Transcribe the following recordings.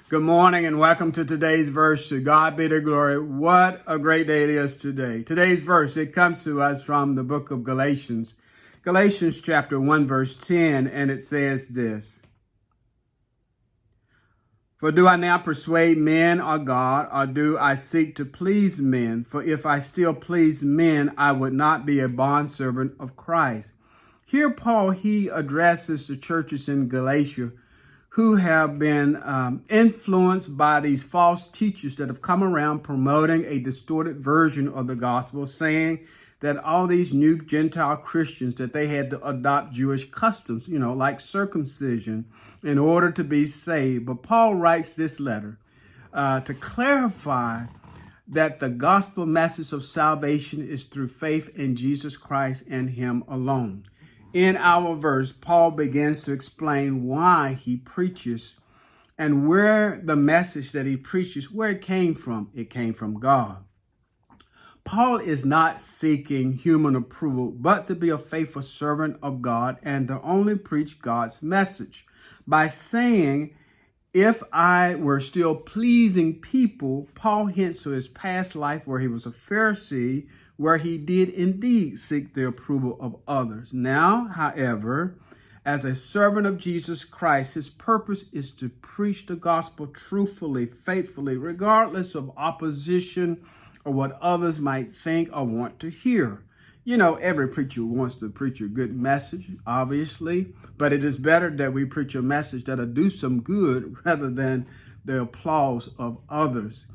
Good morning and welcome to today's verse. To God be the glory. What a great day it is today. Today's verse, it comes to us from the book of Galatians. Galatians chapter 1 verse 10, and it says this. For do I now persuade men or God, or do I seek to please men? For if I still please men, I would not be a bondservant of Christ. Here Paul, he addresses the churches in Galatia who have been influenced by these false teachers that have come around promoting a distorted version of the gospel, saying that all these new Gentile Christians, that they had to adopt Jewish customs, like circumcision in order to be saved. But Paul writes this letter to clarify that the gospel message of salvation is through faith in Jesus Christ and him alone. In our verse, Paul begins to explain why he preaches and where the message that he preaches, where it came from. It came from God. Paul is not seeking human approval, but to be a faithful servant of God and to only preach God's message by saying, if I were still pleasing people. Paul hints to his past life where he was a Pharisee, where he did indeed seek the approval of others. Now, however, as a servant of Jesus Christ, his purpose is to preach the gospel truthfully, faithfully, regardless of opposition or what others might think or want to hear. Every preacher wants to preach a good message, obviously, but it is better that we preach a message that'll do some good rather than the applause of others.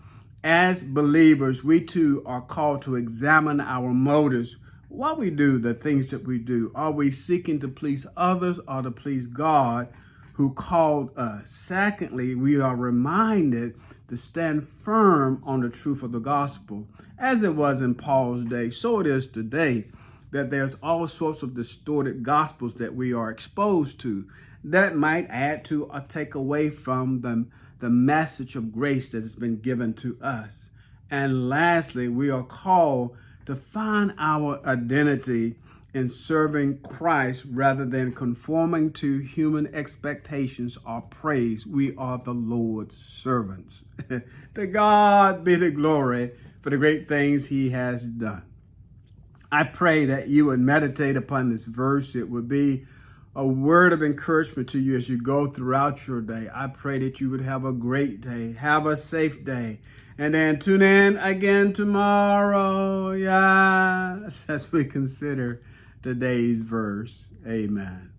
As believers, we too are called to examine our motives. Why we do the things that we do. Are we seeking to please others or to please God who called us? Secondly, we are reminded to stand firm on the truth of the gospel. As it was in Paul's day, so it is today, that there's all sorts of distorted gospels that we are exposed to that might add to or take away from the message of grace that has been given to us. And lastly, we are called to find our identity in serving Christ rather than conforming to human expectations or praise. We are the Lord's servants. To God be the glory for the great things he has done. I pray that you would meditate upon this verse. It would be a word of encouragement to you as you go throughout your day. I pray that you would have a great day. Have a safe day. And then tune in again tomorrow. Yes, as we consider today's verse. Amen.